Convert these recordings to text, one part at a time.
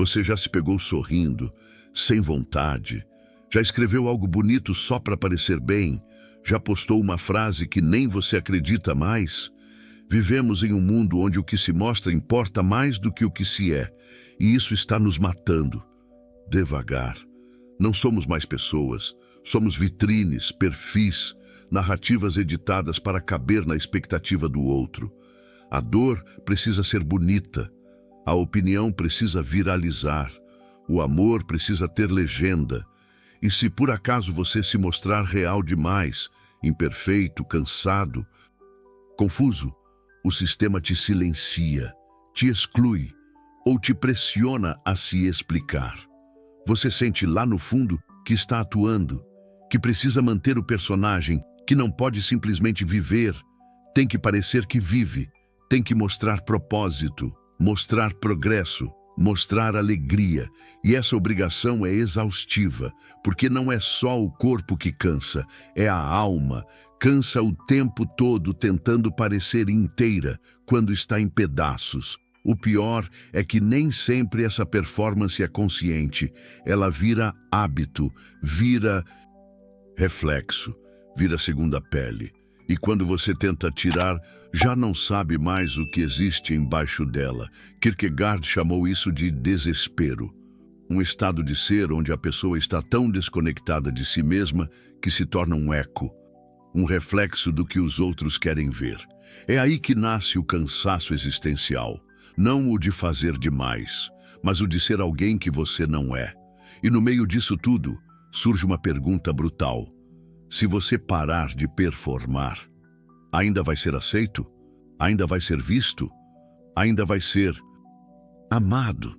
Você já se pegou sorrindo, sem vontade? Já escreveu algo bonito só para parecer bem? Já postou uma frase que nem você acredita mais? Vivemos em um mundo onde o que se mostra importa mais do que o que se é, e isso está nos matando. Devagar. Não somos mais pessoas, somos vitrines, perfis, narrativas editadas para caber na expectativa do outro. A dor precisa ser bonita, a opinião precisa viralizar, o amor precisa ter legenda. E se por acaso você se mostrar real demais, imperfeito, cansado, confuso, o sistema te silencia, te exclui ou te pressiona a se explicar. Você sente lá no fundo que está atuando, que precisa manter o personagem, que não pode simplesmente viver, tem que parecer que vive, tem que mostrar propósito, mostrar progresso, mostrar alegria. E essa obrigação é exaustiva, porque não é só o corpo que cansa, é a alma. Cansa o tempo todo tentando parecer inteira quando está em pedaços. O pior é que nem sempre essa performance é consciente. Ela vira hábito, vira reflexo, vira segunda pele. E quando você tenta tirar, já não sabe mais o que existe embaixo dela. Kierkegaard chamou isso de desespero. Um estado de ser onde a pessoa está tão desconectada de si mesma que se torna um eco, um reflexo do que os outros querem ver. É aí que nasce o cansaço existencial. Não o de fazer demais, mas o de ser alguém que você não é. E no meio disso tudo, surge uma pergunta brutal. Se você parar de performar, ainda vai ser aceito? Ainda vai ser visto? Ainda vai ser amado?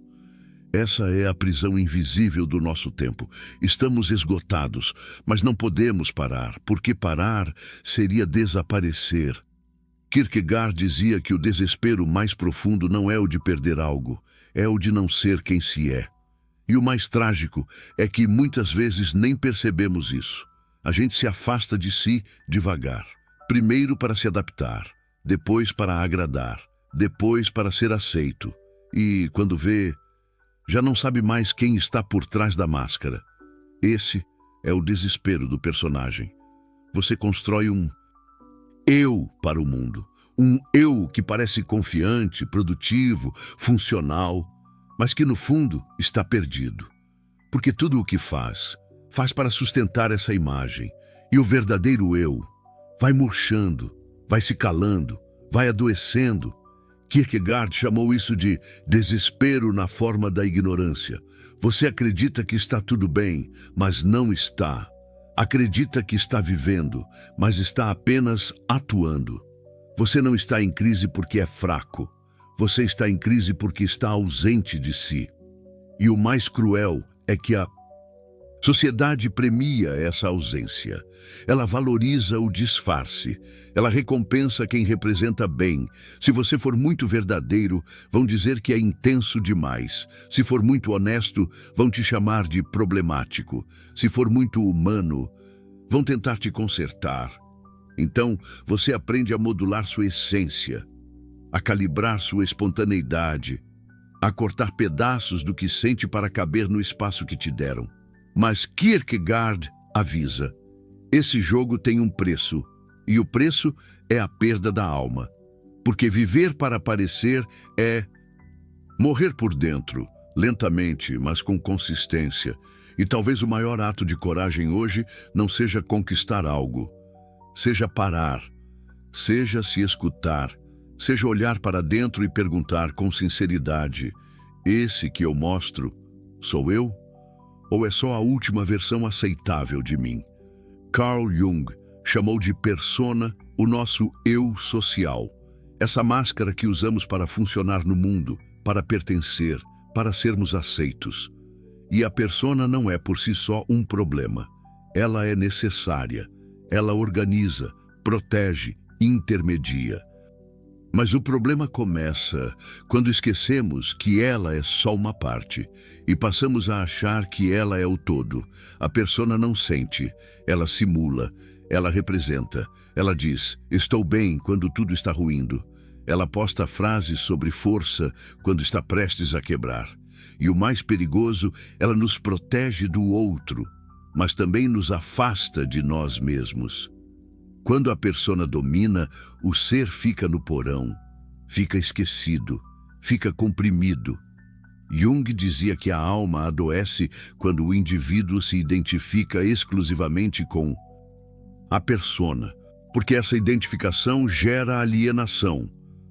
Essa é a prisão invisível do nosso tempo. Estamos esgotados, mas não podemos parar, porque parar seria desaparecer. Kierkegaard dizia que o desespero mais profundo não é o de perder algo, é o de não ser quem se é. E o mais trágico é que muitas vezes nem percebemos isso. A gente se afasta de si devagar. Primeiro para se adaptar, depois para agradar, depois para ser aceito. E, quando vê, já não sabe mais quem está por trás da máscara. Esse é o desespero do personagem. Você constrói um eu para o mundo. Um eu que parece confiante, produtivo, funcional, mas que no fundo está perdido. Porque tudo o que faz para sustentar essa imagem. E o verdadeiro eu vai murchando, vai se calando, vai adoecendo. Kierkegaard chamou isso de desespero na forma da ignorância. Você acredita que está tudo bem, mas não está. Acredita que está vivendo, mas está apenas atuando. Você não está em crise porque é fraco. Você está em crise porque está ausente de si. E o mais cruel é que a sociedade premia essa ausência. Ela valoriza o disfarce. Ela recompensa quem representa bem. Se você for muito verdadeiro, vão dizer que é intenso demais. Se for muito honesto, vão te chamar de problemático. Se for muito humano, vão tentar te consertar. Então, você aprende a modular sua essência, a calibrar sua espontaneidade, a cortar pedaços do que sente para caber no espaço que te deram. Mas Kierkegaard avisa, esse jogo tem um preço, e o preço é a perda da alma. Porque viver para aparecer é morrer por dentro, lentamente, mas com consistência. E talvez o maior ato de coragem hoje não seja conquistar algo, seja parar, seja se escutar, seja olhar para dentro e perguntar com sinceridade, esse que eu mostro, sou eu? Ou é só a última versão aceitável de mim? Carl Jung chamou de persona o nosso eu social. Essa máscara que usamos para funcionar no mundo, para pertencer, para sermos aceitos. E a persona não é por si só um problema. Ela é necessária. Ela organiza, protege, intermedia. Mas o problema começa quando esquecemos que ela é só uma parte e passamos a achar que ela é o todo. A persona não sente, ela simula, ela representa. Ela diz, estou bem quando tudo está ruindo. Ela posta frases sobre força quando está prestes a quebrar. E o mais perigoso, ela nos protege do outro, mas também nos afasta de nós mesmos. Quando a persona domina, o ser fica no porão, fica esquecido, fica comprimido. Jung dizia que a alma adoece quando o indivíduo se identifica exclusivamente com a persona, porque essa identificação gera alienação.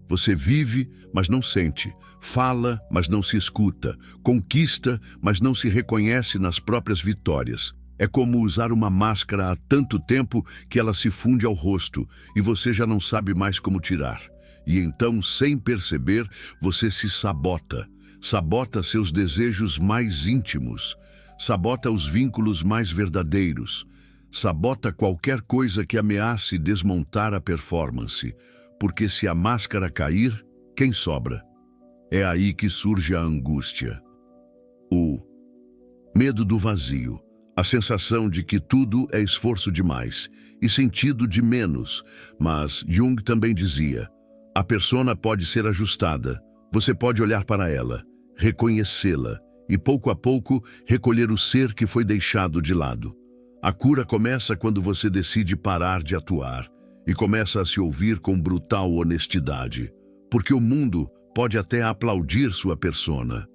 Você vive, mas não sente, fala, mas não se escuta, conquista, mas não se reconhece nas próprias vitórias. É como usar uma máscara há tanto tempo que ela se funde ao rosto e você já não sabe mais como tirar. E então, sem perceber, você se sabota. Sabota seus desejos mais íntimos. Sabota os vínculos mais verdadeiros. Sabota qualquer coisa que ameace desmontar a performance. Porque se a máscara cair, quem sobra? É aí que surge a angústia. O medo do vazio. A sensação de que tudo é esforço demais e sentido de menos. Mas Jung também dizia, a persona pode ser ajustada. Você pode olhar para ela, reconhecê-la e pouco a pouco recolher o ser que foi deixado de lado. A cura começa quando você decide parar de atuar e começa a se ouvir com brutal honestidade. Porque o mundo pode até aplaudir sua persona,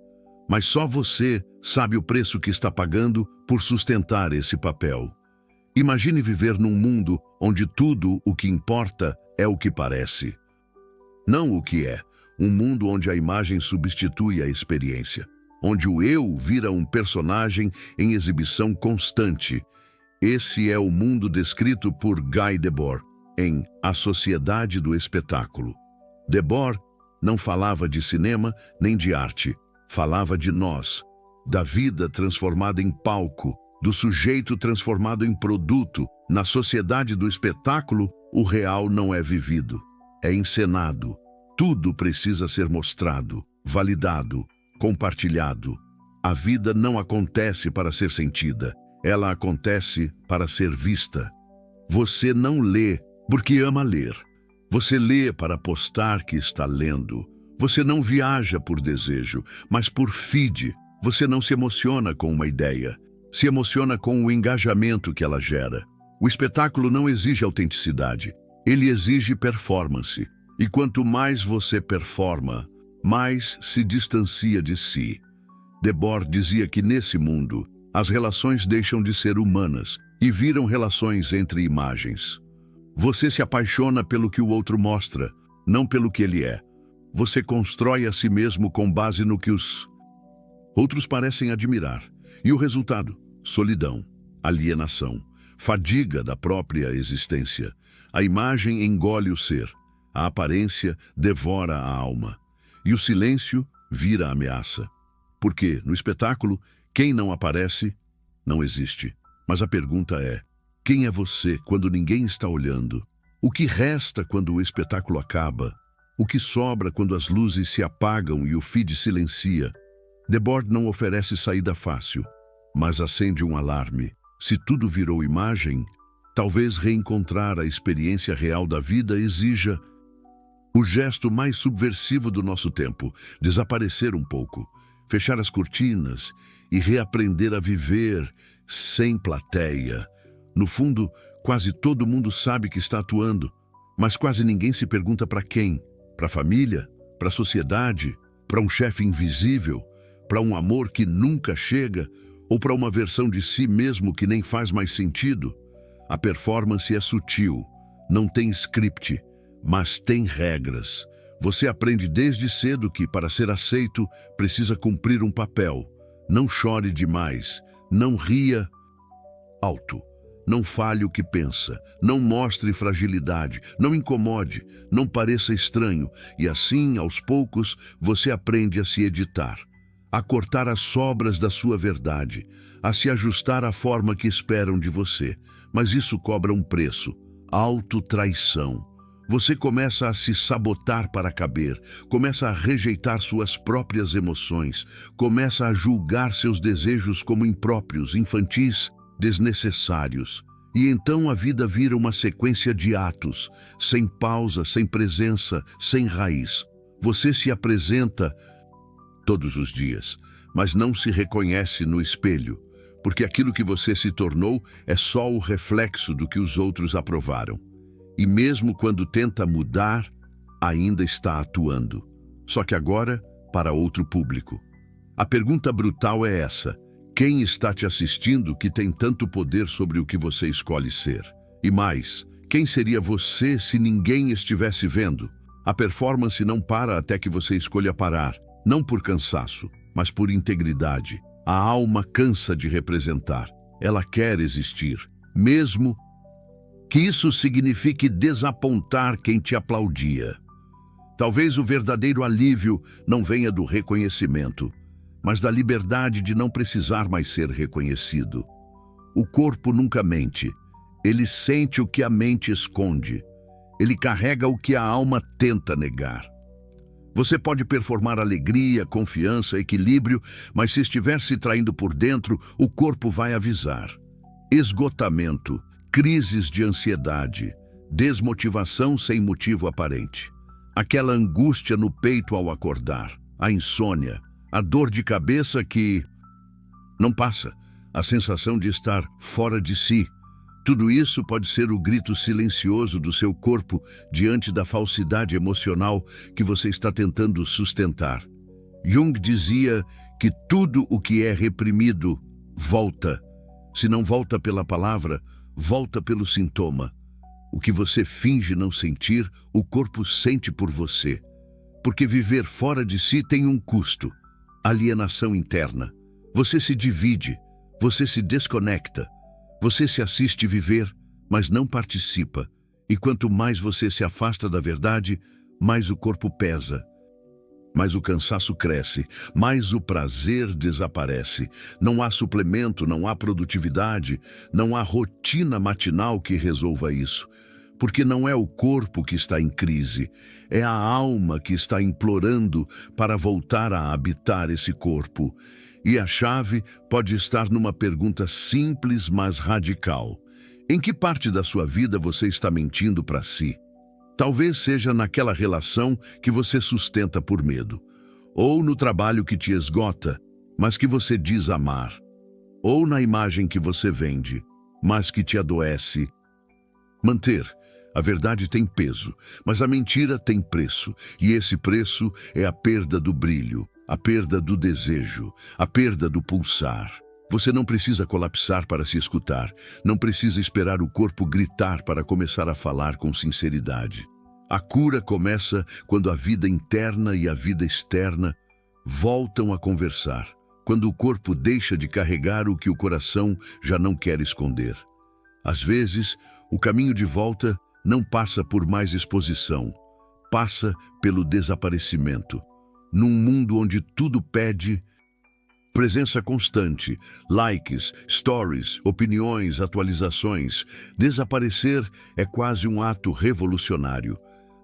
mas só você sabe o preço que está pagando por sustentar esse papel. Imagine viver num mundo onde tudo o que importa é o que parece. Não o que é. Um mundo onde a imagem substitui a experiência. Onde o eu vira um personagem em exibição constante. Esse é o mundo descrito por Guy Debord em A Sociedade do Espetáculo. Debord não falava de cinema nem de arte. Falava de nós, da vida transformada em palco, do sujeito transformado em produto. Na sociedade do espetáculo, o real não é vivido, é encenado. Tudo precisa ser mostrado, validado, compartilhado. A vida não acontece para ser sentida, ela acontece para ser vista. Você não lê porque ama ler. Você lê para apostar que está lendo. Você não viaja por desejo, mas por feed. Você não se emociona com uma ideia, se emociona com o engajamento que ela gera. O espetáculo não exige autenticidade, ele exige performance. E quanto mais você performa, mais se distancia de si. Debord dizia que nesse mundo, as relações deixam de ser humanas e viram relações entre imagens. Você se apaixona pelo que o outro mostra, não pelo que ele é. Você constrói a si mesmo com base no que os outros parecem admirar. E o resultado? Solidão, alienação, fadiga da própria existência. A imagem engole o ser. A aparência devora a alma. E o silêncio vira ameaça. Porque, no espetáculo, quem não aparece, não existe. Mas a pergunta é, quem é você quando ninguém está olhando? O que resta quando o espetáculo acaba? O que sobra quando as luzes se apagam e o feed silencia? Debord não oferece saída fácil, mas acende um alarme. Se tudo virou imagem, talvez reencontrar a experiência real da vida exija o gesto mais subversivo do nosso tempo, desaparecer um pouco, fechar as cortinas e reaprender a viver sem plateia. No fundo, quase todo mundo sabe que está atuando, mas quase ninguém se pergunta para quem. Para a família, para a sociedade, para um chefe invisível, para um amor que nunca chega ou para uma versão de si mesmo que nem faz mais sentido. A performance é sutil, não tem script, mas tem regras. Você aprende desde cedo que, para ser aceito, precisa cumprir um papel. Não chore demais, não ria alto, não fale o que pensa, não mostre fragilidade, não incomode, não pareça estranho. E assim, aos poucos, você aprende a se editar, a cortar as sobras da sua verdade, a se ajustar à forma que esperam de você. Mas isso cobra um preço, autotraição. Você começa a se sabotar para caber, começa a rejeitar suas próprias emoções, começa a julgar seus desejos como impróprios, infantis, desnecessários. E então a vida vira uma sequência de atos, sem pausa, sem presença, sem raiz. Você se apresenta todos os dias, mas não se reconhece no espelho, porque aquilo que você se tornou é só o reflexo do que os outros aprovaram. E mesmo quando tenta mudar, ainda está atuando. Só que agora, para outro público. A pergunta brutal é essa: quem está te assistindo que tem tanto poder sobre o que você escolhe ser? E mais, quem seria você se ninguém estivesse vendo? A performance não para até que você escolha parar, não por cansaço, mas por integridade. A alma cansa de representar. Ela quer existir, mesmo que isso signifique desapontar quem te aplaudia. Talvez o verdadeiro alívio não venha do reconhecimento, mas da liberdade de não precisar mais ser reconhecido. O corpo nunca mente. Ele sente o que a mente esconde. Ele carrega o que a alma tenta negar. Você pode performar alegria, confiança, equilíbrio, mas se estiver se traindo por dentro, o corpo vai avisar. Esgotamento, crises de ansiedade, desmotivação sem motivo aparente. Aquela angústia no peito ao acordar, a insônia, a dor de cabeça que não passa, a sensação de estar fora de si. Tudo isso pode ser o grito silencioso do seu corpo diante da falsidade emocional que você está tentando sustentar. Jung dizia que tudo o que é reprimido volta. Se não volta pela palavra, volta pelo sintoma. O que você finge não sentir, o corpo sente por você. Porque viver fora de si tem um custo: alienação interna. Você se divide, você se desconecta. Você se assiste viver, mas não participa. E quanto mais você se afasta da verdade, mais o corpo pesa. Mais o cansaço cresce, mais o prazer desaparece. Não há suplemento, não há produtividade, não há rotina matinal que resolva isso. Porque não é o corpo que está em crise, é a alma que está implorando para voltar a habitar esse corpo. E a chave pode estar numa pergunta simples, mas radical. Em que parte da sua vida você está mentindo para si? Talvez seja naquela relação que você sustenta por medo, ou no trabalho que te esgota, mas que você diz amar, ou na imagem que você vende, mas que te adoece. Manter. A verdade tem peso, mas a mentira tem preço, e esse preço é a perda do brilho, a perda do desejo, a perda do pulsar. Você não precisa colapsar para se escutar, não precisa esperar o corpo gritar para começar a falar com sinceridade. A cura começa quando a vida interna e a vida externa voltam a conversar, quando o corpo deixa de carregar o que o coração já não quer esconder. Às vezes, o caminho de volta não passa por mais exposição, passa pelo desaparecimento. Num mundo onde tudo pede presença constante, likes, stories, opiniões, atualizações, desaparecer é quase um ato revolucionário.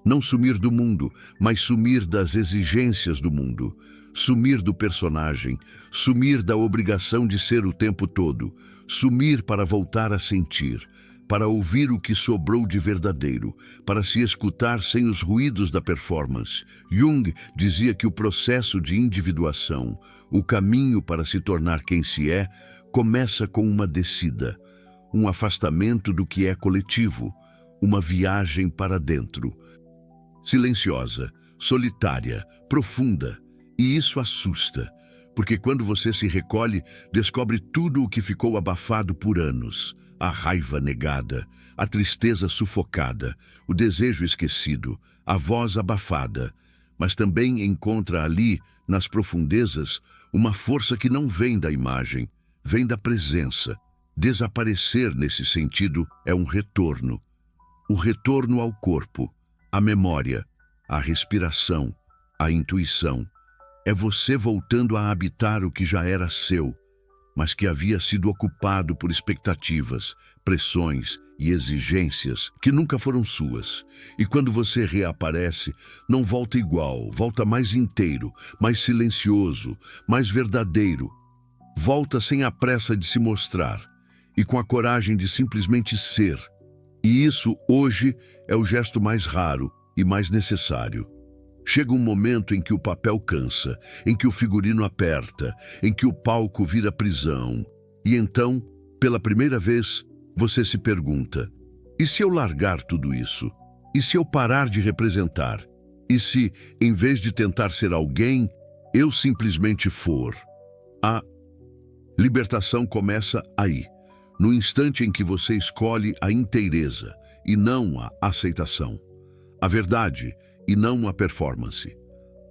Não sumir do mundo, mas sumir das exigências do mundo. Sumir do personagem, sumir da obrigação de ser o tempo todo. Sumir para voltar a sentir, para ouvir o que sobrou de verdadeiro, para se escutar sem os ruídos da performance. Jung dizia que o processo de individuação, o caminho para se tornar quem se é, começa com uma descida, um afastamento do que é coletivo, uma viagem para dentro. Silenciosa, solitária, profunda, e isso assusta, porque quando você se recolhe, descobre tudo o que ficou abafado por anos. A raiva negada, a tristeza sufocada, o desejo esquecido, a voz abafada, mas também encontra ali, nas profundezas, uma força que não vem da imagem, vem da presença. Desaparecer nesse sentido é um retorno. O retorno ao corpo, à memória, à respiração, à intuição. É você voltando a habitar o que já era seu, mas que havia sido ocupado por expectativas, pressões e exigências que nunca foram suas. E quando você reaparece, não volta igual, volta mais inteiro, mais silencioso, mais verdadeiro. Volta sem a pressa de se mostrar e com a coragem de simplesmente ser. E isso, hoje, é o gesto mais raro e mais necessário. Chega um momento em que o papel cansa, em que o figurino aperta, em que o palco vira prisão. E então, pela primeira vez, você se pergunta: e se eu largar tudo isso? E se eu parar de representar? E se, em vez de tentar ser alguém, eu simplesmente for? A libertação começa aí, no instante em que você escolhe a inteireza e não a aceitação, a verdade e não a performance,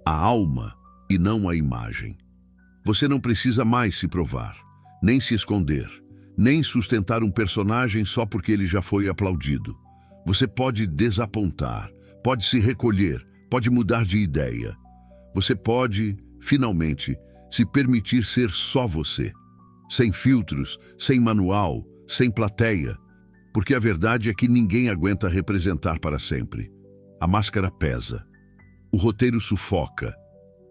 a alma e não a imagem. Você não precisa mais se provar, nem se esconder, nem sustentar um personagem só porque ele já foi aplaudido. Você pode desapontar, pode se recolher, pode mudar de ideia. Você pode, finalmente, se permitir ser só você, sem filtros, sem manual, sem plateia, porque a verdade é que ninguém aguenta representar para sempre. A máscara pesa, o roteiro sufoca,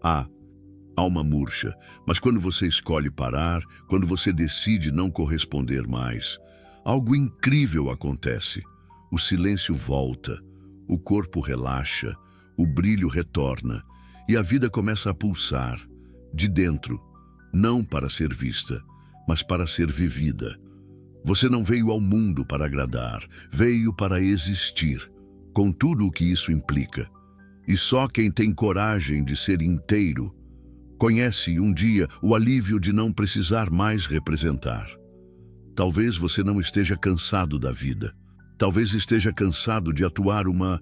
a alma murcha, mas quando você escolhe parar, quando você decide não corresponder mais, algo incrível acontece. O silêncio volta, o corpo relaxa, o brilho retorna e a vida começa a pulsar, de dentro, não para ser vista, mas para ser vivida. Você não veio ao mundo para agradar, veio para existir, com tudo o que isso implica. E só quem tem coragem de ser inteiro conhece um dia o alívio de não precisar mais representar. Talvez você não esteja cansado da vida. Talvez esteja cansado de atuar uma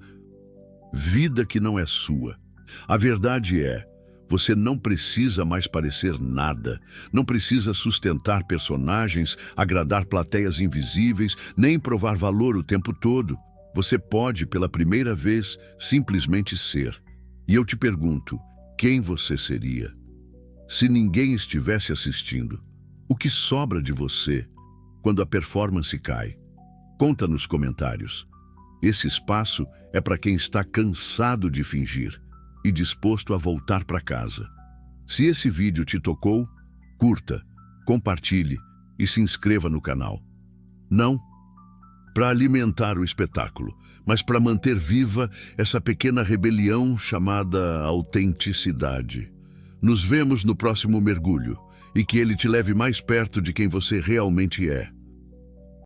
vida que não é sua. A verdade é, você não precisa mais parecer nada, não precisa sustentar personagens, agradar plateias invisíveis, nem provar valor o tempo todo. Você pode, pela primeira vez, simplesmente ser. E eu te pergunto, quem você seria? Se ninguém estivesse assistindo, o que sobra de você quando a performance cai? Conta nos comentários. Esse espaço é para quem está cansado de fingir e disposto a voltar para casa. Se esse vídeo te tocou, curta, compartilhe e se inscreva no canal. Não para alimentar o espetáculo, mas para manter viva essa pequena rebelião chamada autenticidade. Nos vemos no próximo mergulho e que ele te leve mais perto de quem você realmente é.